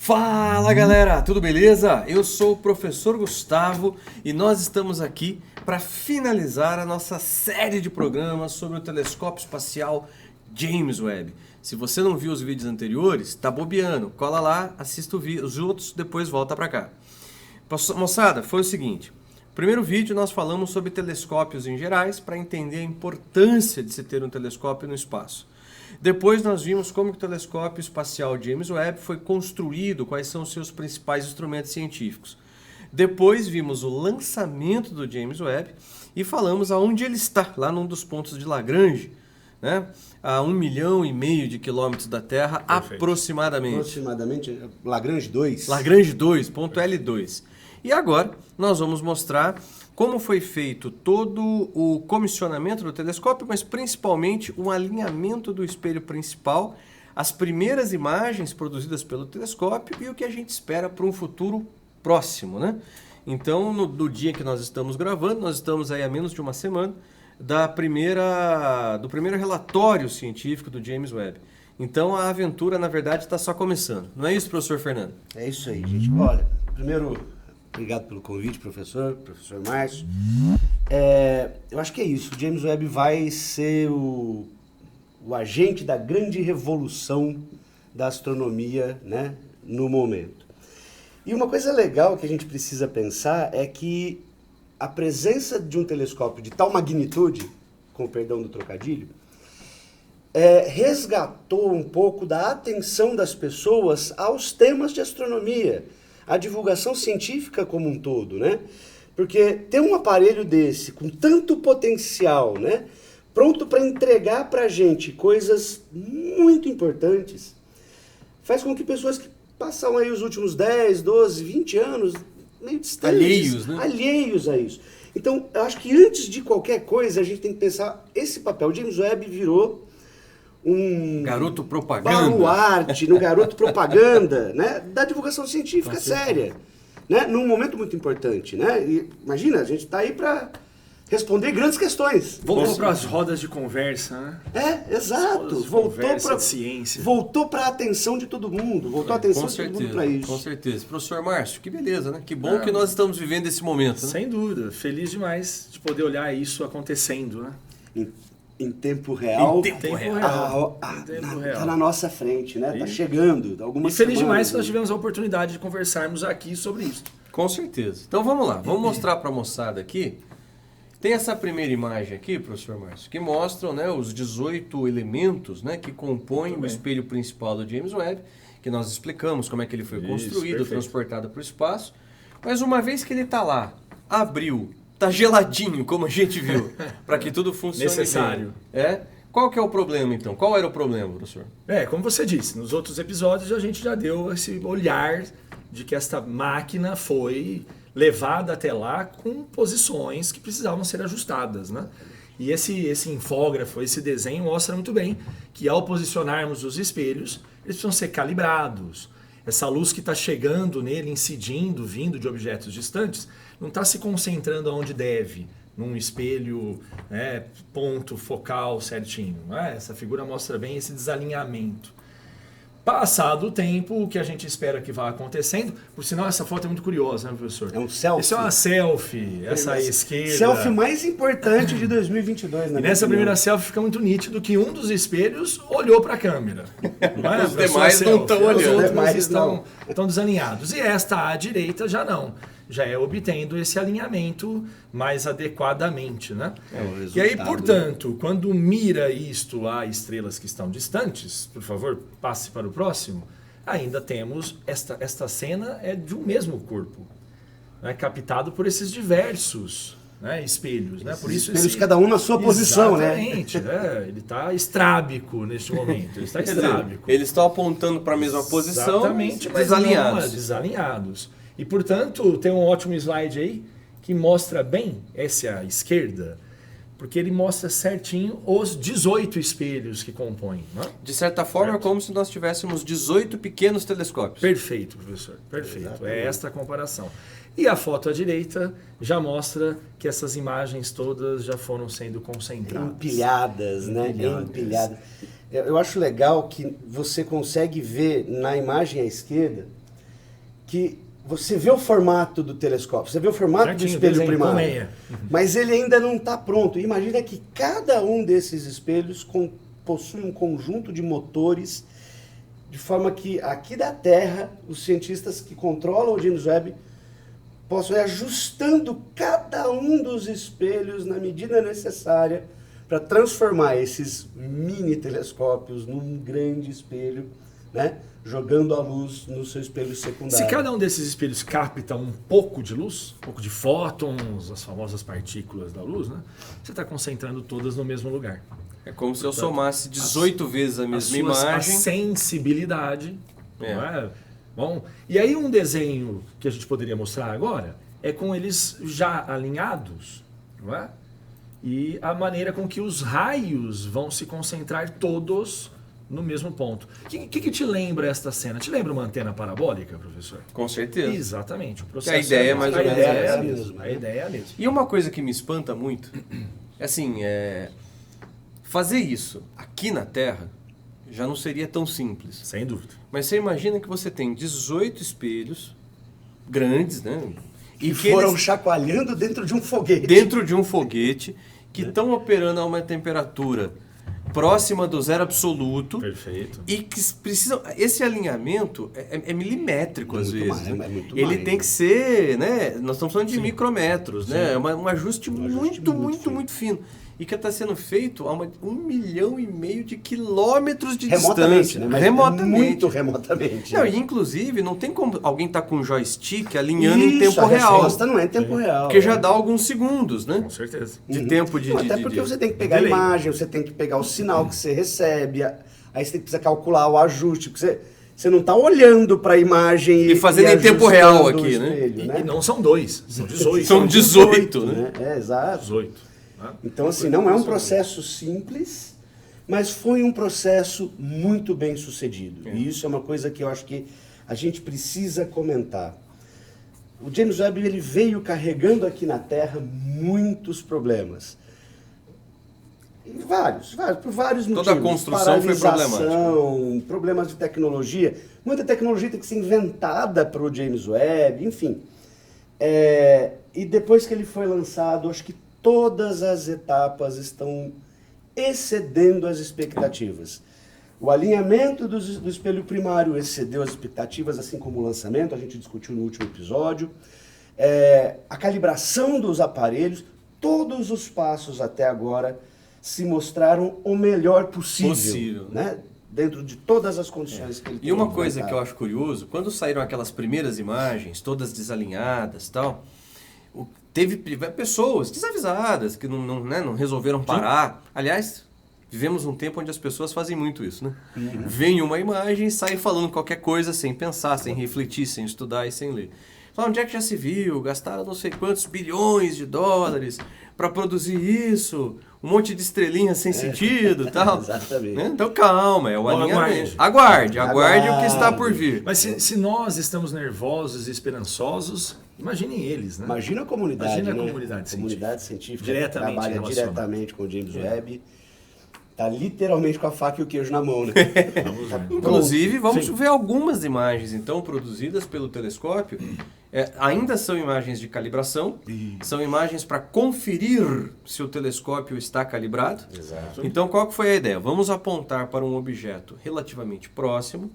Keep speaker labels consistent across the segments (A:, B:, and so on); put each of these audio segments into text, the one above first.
A: Fala galera, tudo beleza? Eu sou o professor Gustavo e nós estamos aqui para finalizar a nossa série de programas sobre o telescópio espacial James Webb. Se você não viu os vídeos anteriores, tá bobeando, cola lá, assista os outros, depois volta para cá. Moçada, foi o seguinte, no primeiro vídeo nós falamos sobre telescópios em gerais para entender a importância de se ter um telescópio no espaço. Depois nós vimos como o telescópio espacial James Webb foi construído, quais são os seus principais instrumentos científicos. Depois vimos o lançamento do James Webb e falamos aonde ele está, lá num dos pontos de Lagrange, né? A 1,5 milhão de quilômetros da Terra, perfeito, aproximadamente.
B: Aproximadamente, Lagrange 2.
A: Lagrange 2, ponto L2. E agora nós vamos mostrar como foi feito todo o comissionamento do telescópio, mas principalmente o alinhamento do espelho principal, as primeiras imagens produzidas pelo telescópio e o que a gente espera para um futuro próximo, né? Então, no dia que nós estamos gravando, nós estamos aí há menos de uma semana do primeiro relatório científico do James Webb. Então, a aventura, na verdade, está só começando. Não é isso, professor Fernando?
B: É isso aí, gente. Olha, primeiro, obrigado pelo convite, professor Márcio. Eu acho que é isso. O James Webb vai ser o agente da grande revolução da astronomia, né, no momento. E uma coisa legal que a gente precisa pensar é que a presença de um telescópio de tal magnitude, com o perdão do trocadilho, resgatou um pouco da atenção das pessoas aos temas de astronomia, a divulgação científica como um todo, né? Porque ter um aparelho desse, com tanto potencial, né, pronto para entregar para a gente coisas muito importantes, faz com que pessoas que passam aí os últimos 10, 12, 20 anos meio distantes, alheios a isso. Então, eu acho que antes de qualquer coisa, a gente tem que pensar esse papel. O James Webb virou um
A: garoto propaganda,
B: baluarte no garoto propaganda, né, da divulgação científica séria, né, num momento muito importante, né? E, imagina, a gente está aí para responder grandes questões.
C: Voltou para as rodas de conversa, né?
B: Exato. Voltou para a atenção de todo mundo, voltou a atenção de todo mundo para isso.
A: Com certeza. Professor Márcio, que beleza, né? Que bom que nós estamos vivendo esse momento, né?
C: Sem dúvida. Feliz demais de poder olhar isso acontecendo, né?
B: Em tempo real.
C: Em tempo real.
B: Tá na nossa frente, né? Tá chegando.
C: E feliz demais que nós tivemos a oportunidade de conversarmos aqui sobre isso.
A: Com certeza. Então vamos lá. Vamos mostrar para a moçada aqui. Tem essa primeira imagem aqui, professor Márcio, que mostram, né, os 18 elementos, né, que compõem o espelho principal do James Webb, que nós explicamos como é que ele foi construído, perfeito, transportado para o espaço. Mas uma vez que ele está lá, abriu, está geladinho, como a gente viu, para que tudo funcione
C: necessário.
A: Bem. Qual que é o problema, então? Qual era o problema, professor?
C: Como você disse, nos outros episódios a gente já deu esse olhar de que esta máquina foi levada até lá com posições que precisavam ser ajustadas, né? E esse infógrafo, esse desenho mostra muito bem que ao posicionarmos os espelhos, eles precisam ser calibrados. Essa luz que está chegando nele, incidindo, vindo de objetos distantes, não está se concentrando onde deve, num espelho, ponto focal certinho. Essa figura mostra bem esse desalinhamento. Passado o tempo, o que a gente espera que vá acontecendo, por sinal essa foto é muito curiosa, né, professor?
B: É um selfie.
C: Isso é uma selfie, essa aí à esquerda.
B: Selfie mais importante de 2022, né?
C: E nessa primeira selfie fica muito nítido que um dos espelhos olhou para a câmera.
A: Os demais não estão olhando.
C: Os outros estão desalinhados. E esta à direita já não. Já é obtendo esse alinhamento mais adequadamente, né? E aí, portanto, quando mira isto a estrelas que estão distantes, por favor, passe para o próximo, ainda temos esta cena de um mesmo corpo, né, captado por esses diversos, né, espelhos, né? Por isso
B: espelhos cada um na sua posição,
C: exatamente, né? Ele está estrábico neste momento, ele está estrábico.
A: Eles estão apontando para a mesma posição,
C: exatamente, mas desalinhados. E, portanto, tem um ótimo slide aí que mostra bem essa à esquerda, porque ele mostra certinho os 18 espelhos que compõem. Né?
A: De certa forma, é como se nós tivéssemos 18 pequenos telescópios.
C: Perfeito, professor. Perfeito. Exatamente. É esta a comparação. E a foto à direita já mostra que essas imagens todas já foram sendo concentradas.
B: Empilhadas, né? Empilhadas. Eu acho legal que você consegue ver na imagem à esquerda que você vê o formato do telescópio, você vê o formato do
C: Certinho,
B: espelho
C: desenho,
B: primário,
C: colmeia.
B: mas ele ainda não está pronto. Imagina que cada um desses espelhos possui um conjunto de motores, de forma que aqui da Terra, os cientistas que controlam o James Webb possam ir ajustando cada um dos espelhos na medida necessária para transformar esses mini telescópios num grande espelho, né? Jogando a luz no seu espelho secundário.
C: Se cada um desses espelhos capta um pouco de luz, um pouco de fótons, as famosas partículas da luz, né? Você está concentrando todas no mesmo lugar.
A: É como se eu somasse 18 vezes a mesma
C: A
A: imagem.
C: sensibilidade. Não é? Bom, e aí um desenho que a gente poderia mostrar agora é com eles já alinhados, não é? E a maneira com que os raios vão se concentrar todos no mesmo ponto. O que te lembra esta cena? Te lembra uma antena parabólica, professor?
A: Com certeza.
C: Exatamente. O processo
A: a ideia é mais ou menos essa.
C: A ideia é a mesma.
A: E uma coisa que me espanta muito, assim, fazer isso aqui na Terra já não seria tão simples.
C: Sem dúvida.
A: Mas você imagina que você tem 18 espelhos grandes, né?
B: E que foram chacoalhando dentro de um foguete.
A: Dentro de um foguete que estão operando a uma temperatura próxima do zero absoluto.
C: Perfeito.
A: E que precisam. Esse alinhamento é milimétrico às vezes.
B: Mais, é muito
A: Ele
B: mais,
A: tem que ser, né? Nós estamos falando de micrometros,
C: Sim.
A: né? É um ajuste muito
B: fino.
A: fino. E que está sendo feito a 1,5 milhão de quilômetros de
B: Remotamente,
A: distância.
B: né? Mas
A: Remotamente.
B: muito remotamente.
A: Não,
B: né?
A: e inclusive não tem como alguém estar com um joystick alinhando em
B: Isso,
A: tempo
B: a
A: real.
B: resposta não é em tempo real.
A: Porque já dá alguns segundos, né?
C: Com certeza.
A: De tempo de.
B: Não, até porque você tem que pegar a
C: delay.
B: imagem, você tem que pegar o sinal que você recebe, aí você precisa calcular o ajuste, porque você não está olhando para a imagem
A: E fazendo em tempo
B: ajustando
A: real
B: o
A: aqui, né?
B: espelho,
C: E não são dois, são 18.
A: São 18, né?
B: É, exato.
C: 18. né?
B: Então, assim, não é um processo simples, mas foi um processo muito bem sucedido. E isso é uma coisa que eu acho que a gente precisa comentar. O James Webb ele veio carregando aqui na Terra muitos problemas. E por vários motivos.
A: Toda a construção foi
B: Paralisação, problemas de tecnologia. Muita tecnologia tem que ser inventada para o James Webb, enfim. E depois que ele foi lançado, acho que todas as etapas estão excedendo as expectativas. O alinhamento do espelho primário excedeu as expectativas, assim como o lançamento, a gente discutiu no último episódio. A calibração dos aparelhos, todos os passos até agora se mostraram o melhor possível. Né? Dentro de todas as condições que ele tem.
A: E uma coisa que eu acho curioso, quando saíram aquelas primeiras imagens, todas desalinhadas e tal, teve pessoas desavisadas que não resolveram parar. Aliás, vivemos um tempo onde as pessoas fazem muito isso, né? Vem uma imagem e saem falando qualquer coisa sem pensar, sem refletir, sem estudar e sem ler. Fala, onde é que já se viu? Gastaram não sei quantos bilhões de dólares para produzir isso, um monte de estrelinhas sem sentido e tal.
B: Exatamente.
A: Né? Então calma, é o alinhamento. Aguarde o que está por vir.
C: Mas se nós estamos nervosos e esperançosos, imaginem eles, né?
B: Imagina a comunidade,
C: Imagina a
B: né?
C: comunidade
B: Comunidade científica
C: Diretamente
B: que trabalha
C: relacionada.
B: diretamente com o James Webb. Tá literalmente com a faca e o queijo na mão, né?
C: Vamos ver.
A: Inclusive, vamos
C: Sim.
A: ver algumas imagens, então, produzidas pelo telescópio. Ainda são imagens de calibração, são imagens para conferir se o telescópio está calibrado.
B: Exato.
A: Então, qual que foi a ideia? Vamos apontar para um objeto relativamente próximo,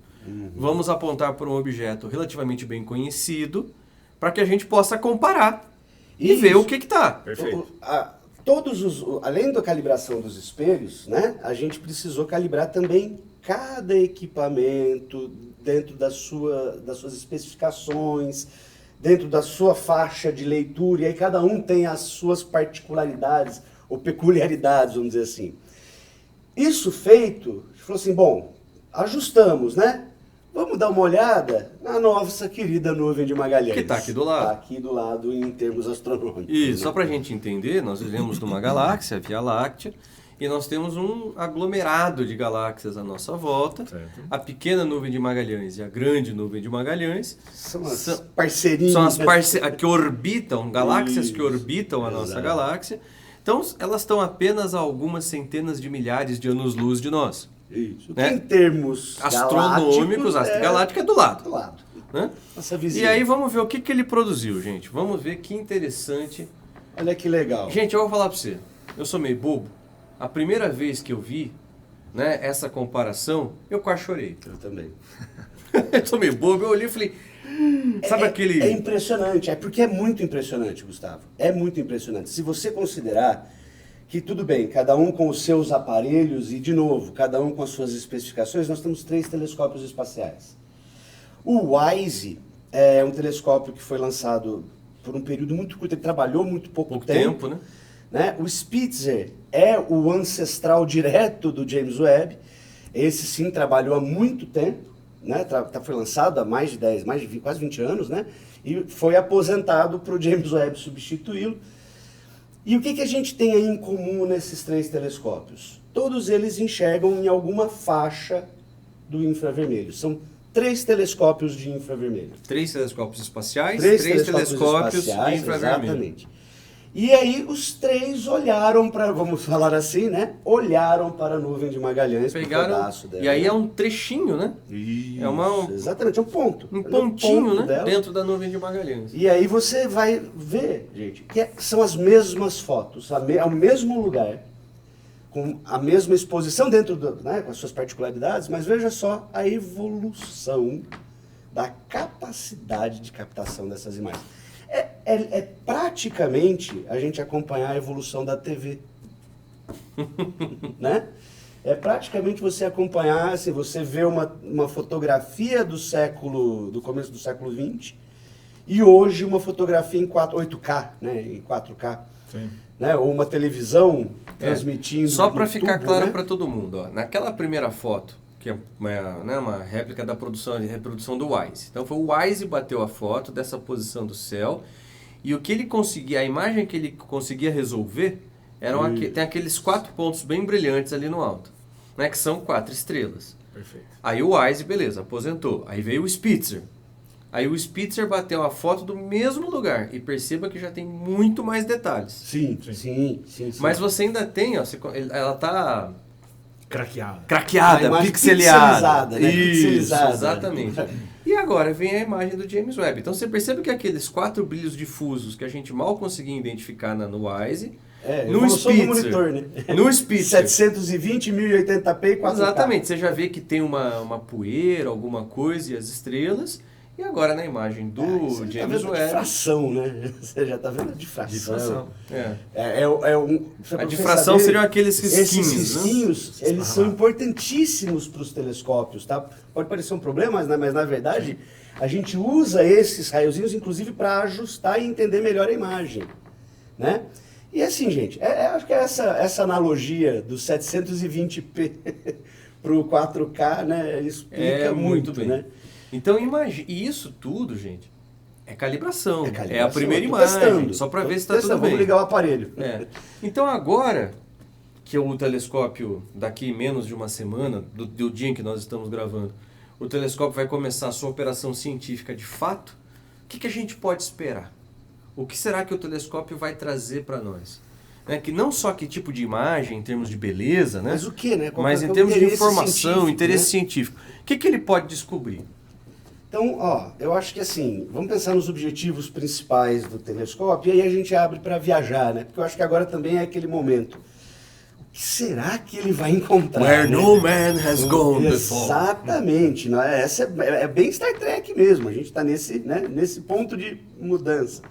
A: vamos apontar para um objeto relativamente bem conhecido, para que a gente possa comparar e ver o que está.
C: Perfeito.
B: Além da calibração dos espelhos, né, a gente precisou calibrar também cada equipamento dentro das suas especificações, dentro da sua faixa de leitura, e aí cada um tem as suas particularidades ou peculiaridades, vamos dizer assim. Isso feito, a gente falou assim, bom, ajustamos, né? Vamos dar uma olhada na nossa querida nuvem de Magalhães.
A: Que está aqui do lado.
B: Está aqui do lado em termos astronômicos.
A: E só para a gente entender, nós vivemos numa galáxia, a Via Láctea, e nós temos um aglomerado de galáxias à nossa volta.
C: Certo.
A: A pequena nuvem de Magalhães e a grande nuvem de Magalhães
B: São as parceirinhas.
A: são as que orbitam, galáxias que orbitam a nossa galáxia. Então, elas estão apenas a algumas centenas de milhares de anos-luz de nós.
B: Isso.
A: Né?
B: Em termos
A: Astronômicos,
B: galácticos,
A: galáctica é do lado.
B: do lado.
A: né?
B: Nossa vizinha.
A: E aí vamos ver o que ele produziu, gente. Vamos ver que interessante.
B: Olha que legal.
A: Gente, eu vou falar pra você. Eu sou meio bobo. A primeira vez que eu vi, né, essa comparação, eu quase chorei.
B: Eu também.
A: Eu sou meio bobo, eu olhei e falei... Sabe aquele...
B: É impressionante, porque é muito impressionante, Gustavo. É muito impressionante. Se você considerar que, tudo bem, cada um com os seus aparelhos e, de novo, cada um com as suas especificações, nós temos 3 telescópios espaciais. O WISE é um telescópio que foi lançado por um período muito curto, ele trabalhou muito pouco tempo, né? O Spitzer é o ancestral direto do James Webb. Esse sim trabalhou há muito tempo, né? Foi lançado há mais de quase 20 anos, né? E foi aposentado para o James Webb substituí-lo. E o que a gente tem aí em comum nesses 3 telescópios? Todos eles enxergam em alguma faixa do infravermelho. São 3 telescópios de infravermelho.
A: 3 telescópios espaciais,
B: 3
A: 3
B: telescópios
A: telescópios de infravermelho.
B: Exatamente. E aí os 3 olharam para, vamos falar assim, né? Olharam para a nuvem de Magalhães,
A: pegaram,
B: pedaço dela.
A: e aí é um trechinho, né?
B: Isso,
A: é
B: exatamente, é um ponto.
A: Um pontinho, né?
B: Dela.
A: Dentro da nuvem de Magalhães.
B: E aí você vai ver, gente, que são as mesmas fotos, ao mesmo lugar, com a mesma exposição dentro né, com as suas particularidades, mas veja só a evolução da capacidade de captação dessas imagens. É praticamente a gente acompanhar a evolução da TV. Né? É praticamente você acompanhar, assim, você vê uma fotografia do começo do século XX e hoje uma fotografia em 8K, né? Em 4K.
C: Sim.
B: Né? Ou uma televisão transmitindo.
A: Só para ficar
B: tubo,
A: claro,
B: né?
A: para todo mundo, ó, naquela primeira foto, que é uma réplica da reprodução do WISE. Então foi o WISE bateu a foto dessa posição do céu e o que ele conseguia, a imagem que ele conseguia resolver tem aqueles 4 pontos bem brilhantes ali no alto, né, que são 4 estrelas.
C: Perfeito.
A: Aí o WISE, beleza, aposentou. Aí veio o Spitzer. Aí o Spitzer bateu a foto do mesmo lugar e perceba que já tem muito mais detalhes.
B: Sim.
A: Mas você ainda tem, ó, ela tá
C: Craqueada.
A: pixelada.
B: Né?
A: Isso,
B: Pixelizada.
A: exatamente. E agora vem a imagem do James Webb. Então você percebe que aqueles 4 brilhos difusos que a gente mal conseguia identificar no WISE, no Spitzer,
B: do monitor, né?
A: no Spitzer,
B: 720, 1080p e 4K.
A: exatamente, você já vê que tem uma poeira, alguma coisa e as estrelas. E agora na imagem do
B: Você
A: James
B: tá vendo a
A: Webb.
B: difração, né? Você já está vendo a difração.
A: A difração seriam aqueles risquinhos.
B: Esses risquinhos, eles são importantíssimos para os telescópios, tá? Pode parecer um problema, mas na verdade a gente usa esses raiozinhos, inclusive, para ajustar e entender melhor a imagem, né? E assim, gente, acho que essa analogia do 720p para o 4K, né? Explica muito,
A: bem.
B: Né?
A: Então imagine, e isso tudo, gente, é calibração. É a primeira
B: eu tô
A: imagem,
B: testando,
A: só para ver se está
B: testando,
A: tudo bem.
B: Vamos ligar o aparelho.
A: Então agora que o telescópio, daqui menos de uma semana, do dia em que nós estamos gravando, o telescópio vai começar a sua operação científica de fato, o que a gente pode esperar? O que será que o telescópio vai trazer para nós? Que não só que tipo de imagem, em termos de beleza, né?
B: Mas o que, né?
A: Mas em termos de informação, interesse científico. O que ele pode descobrir?
B: Então, eu acho que assim, vamos pensar nos objetivos principais do telescópio e aí a gente abre para viajar, né? Porque eu acho que agora também é aquele momento. O que será que ele vai encontrar?
A: Where
B: né?
A: no man has gone before.
B: Exatamente. Né? Essa é bem Star Trek mesmo. A gente está nesse ponto de mudança.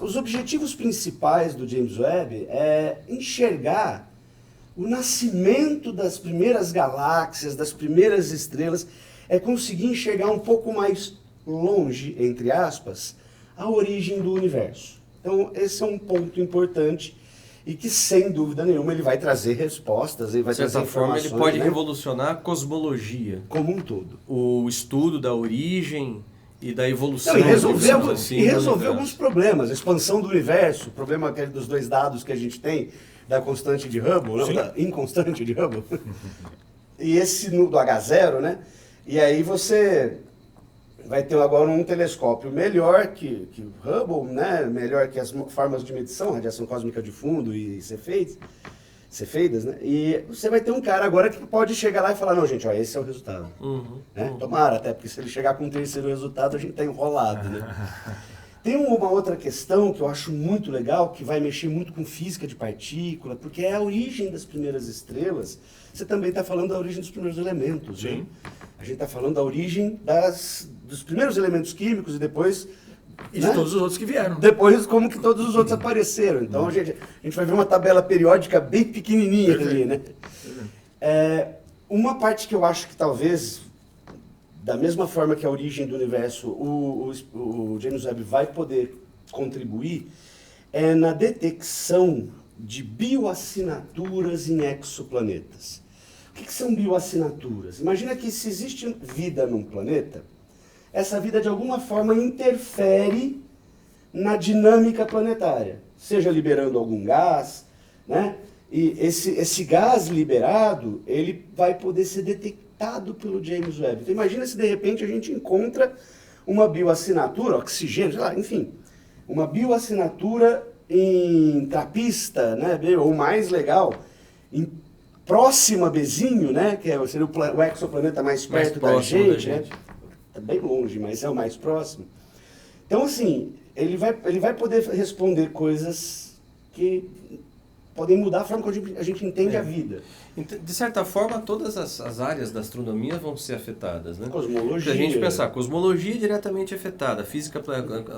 B: Os objetivos principais do James Webb é enxergar o nascimento das primeiras galáxias, das primeiras estrelas, é conseguir enxergar um pouco mais longe, entre aspas, a origem do universo. Então, esse é um ponto importante e que, sem dúvida nenhuma, ele vai trazer respostas, ele vai trazer
A: informações. De certa forma, ele pode revolucionar a cosmologia.
B: Como um todo.
A: O estudo da origem e da evolução.
B: E resolver alguns problemas. A expansão do universo, o problema aquele dos 2 dados que a gente tem, da constante de Hubble, não, da inconstante de Hubble, e esse do H0, né? E aí você vai ter agora um telescópio melhor que o Hubble, né? Melhor que as formas de medição, radiação cósmica de fundo e Cepheid, cefeidas, né? E você vai ter um cara agora que pode chegar lá e falar, não, gente, ó, esse é o resultado. Né? Tomara, até, porque se ele chegar com um terceiro resultado, a gente tá enrolado, né? Tem uma outra questão que eu acho muito legal, que vai mexer muito com física de partícula, porque é a origem das primeiras estrelas. Você também está falando da origem dos primeiros elementos.
C: Sim.
B: Né? A gente está falando da origem dos primeiros elementos químicos e depois...
C: E de todos os outros que vieram.
B: Depois, como que todos os outros apareceram. Então, a gente vai ver uma tabela periódica bem pequenininha ali, né? Uma parte que eu acho que talvez, da mesma forma que a origem do universo, o James Webb vai poder contribuir, é na detecção de bioassinaturas em exoplanetas. O que são bioassinaturas? Imagina que se existe vida num planeta, essa vida de alguma forma interfere na dinâmica planetária, seja liberando algum gás, né? E esse gás liberado, ele vai poder ser detectado pelo James Webb. Então imagina se de repente a gente encontra uma bioassinatura, oxigênio, sei lá, enfim, uma bioassinatura em trapista, né? Ou mais legal, em próxima a Bezinho, né? Que seria o exoplaneta mais perto da gente, né? Tá bem longe, mas é o mais próximo. Então, assim, ele vai poder responder coisas que podem mudar a forma como a gente entende a vida.
A: De certa forma, todas as áreas da astronomia vão ser afetadas, né?
B: Cosmologia.
A: Se a gente pensar, cosmologia diretamente afetada,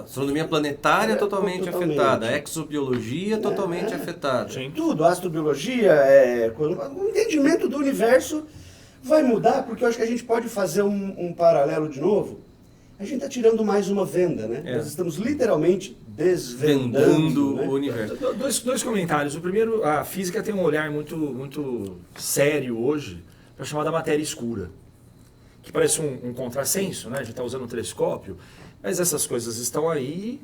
A: astronomia planetária totalmente afetada, exobiologia totalmente afetada.
C: Sim.
B: Tudo, astrobiologia, o entendimento do universo vai mudar, porque eu acho que a gente pode fazer um paralelo de novo. A gente está tirando mais uma venda, né? Nós estamos literalmente desvendando, né?
A: o universo.
C: Dois comentários. O primeiro, a física tem um olhar muito sério hoje para chamar da matéria escura, que parece um contrassenso, né? A gente está usando um telescópio, mas essas coisas estão aí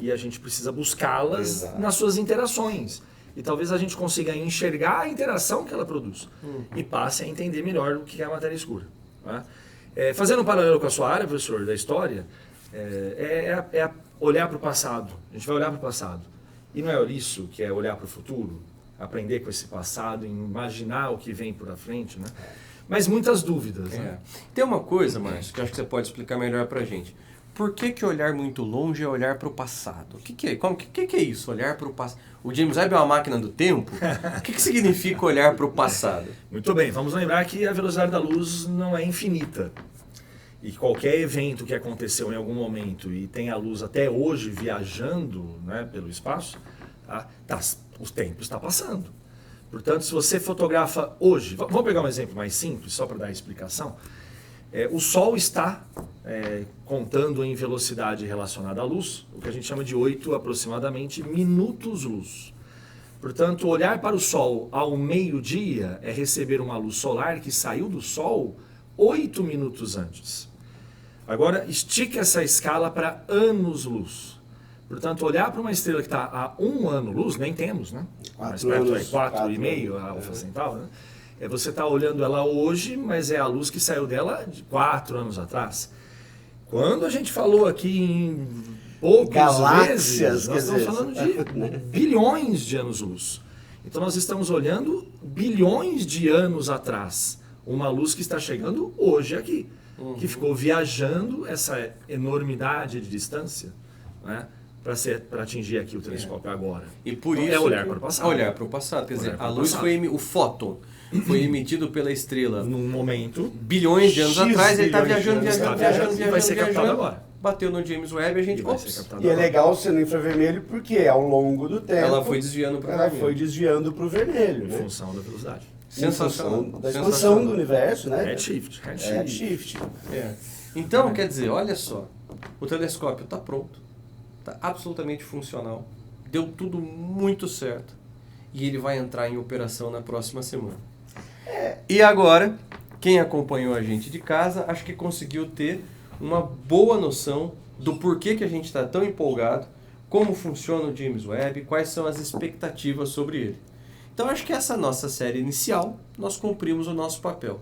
C: e a gente precisa buscá-las nas suas interações. E talvez a gente consiga enxergar a interação que ela produz e passe a entender melhor o que é a matéria escura. Né? Fazendo um paralelo com a sua área, professor, da história, olhar para o passado. A gente vai olhar para o passado. E não é isso que é olhar para o futuro? Aprender com esse passado, imaginar o que vem por à frente, né? Mas muitas dúvidas. Né?
A: Tem uma coisa, Márcio, que eu acho que você pode explicar melhor para a gente. Por que olhar muito longe é olhar para o passado? O que é isso, olhar para o passado? O James Webb é uma máquina do tempo? O que significa olhar para o passado?
C: Muito bem, vamos lembrar que a velocidade da luz não é infinita. E qualquer evento que aconteceu em algum momento e tem a luz até hoje viajando, né, pelo espaço, o tempo está passando. Portanto, se você fotografa hoje, vamos pegar um exemplo mais simples, só para dar a explicação. O Sol está contando em velocidade relacionada à luz, o que a gente chama de 8 aproximadamente minutos-luz. Portanto, olhar para o Sol ao meio-dia é receber uma luz solar que saiu do Sol 8 minutos antes. Agora, estique essa escala para anos-luz. Portanto, olhar para uma estrela que está a 1 ano-luz, nem temos, né? 4,5 a Alfa Centauro, né? Você está olhando ela hoje, mas é a luz que saiu dela de 4 anos atrás. Quando a gente falou aqui em poucas
B: galáxias,
C: vezes, nós estamos falando de bilhões de anos-luz. Então nós estamos olhando bilhões de anos atrás. Uma luz que está chegando hoje aqui. Que ficou viajando essa enormidade de distância, né, para atingir aqui o telescópio agora.
A: E por
C: então,
A: isso
C: olhar para o passado.
A: Olhar para o passado. Quer dizer, a luz o fóton foi emitido pela estrela
C: num momento
A: bilhões de anos atrás, ele está viajando,
C: e vai ser captado agora.
A: Bateu no James Webb e a gente...
B: E é legal ser no infravermelho porque ao longo do tempo
A: ela foi desviando
B: para o vermelho.
C: Em função da velocidade.
A: Sensacional.
B: Da expansão do universo, né?
C: Redshift.
A: Então, quer dizer, olha só, o telescópio está pronto, está absolutamente funcional, deu tudo muito certo e ele vai entrar em operação na próxima semana. E agora, quem acompanhou a gente de casa, acho que conseguiu ter uma boa noção do porquê que a gente está tão empolgado, como funciona o James Webb, quais são as expectativas sobre ele. Então acho que essa nossa série inicial, nós cumprimos o nosso papel.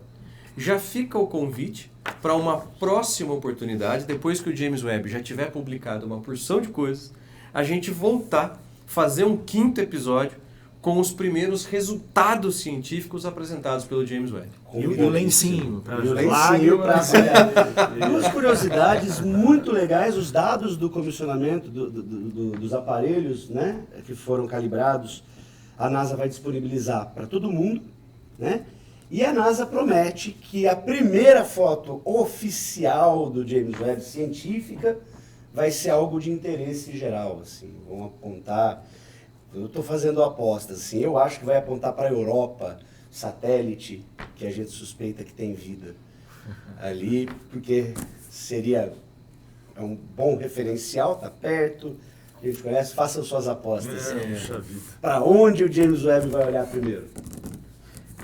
A: Já fica o convite para uma próxima oportunidade, depois que o James Webb já tiver publicado uma porção de coisas, a gente voltar, fazer um 5º episódio com os primeiros resultados científicos apresentados pelo James Webb.
C: E o lencinho. Tá?
B: E o lencinho para avaliar. Duas curiosidades muito legais, os dados do comissionamento dos aparelhos, né, que foram calibrados, a NASA vai disponibilizar para todo mundo, né? E a NASA promete que a primeira foto oficial do James Webb científica vai ser algo de interesse geral, assim. Vão apontar, eu estou fazendo apostas, assim, eu acho que vai apontar para a Europa, satélite, que a gente suspeita que tem vida ali, porque seria um bom referencial, tá perto, a gente conhece, façam suas apostas. Para onde o James Webb vai olhar primeiro?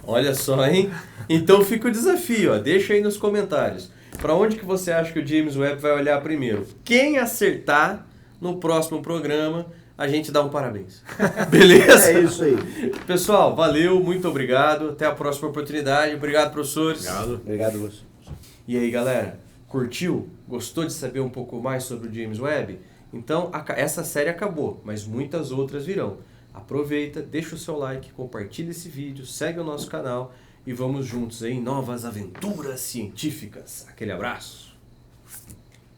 A: Olha só, hein? Então fica o desafio, ó. Deixa aí nos comentários. Para onde que você acha que o James Webb vai olhar primeiro? Quem acertar no próximo programa, a gente dá um parabéns. Beleza?
B: É isso aí.
A: Pessoal, valeu, muito obrigado. Até a próxima oportunidade. Obrigado, professores.
B: Obrigado, você.
A: E aí, galera, curtiu? Gostou de saber um pouco mais sobre o James Webb? Então, essa série acabou, mas muitas outras virão. Aproveita, deixa o seu like, compartilha esse vídeo, segue o nosso canal e vamos juntos em novas aventuras científicas. Aquele abraço!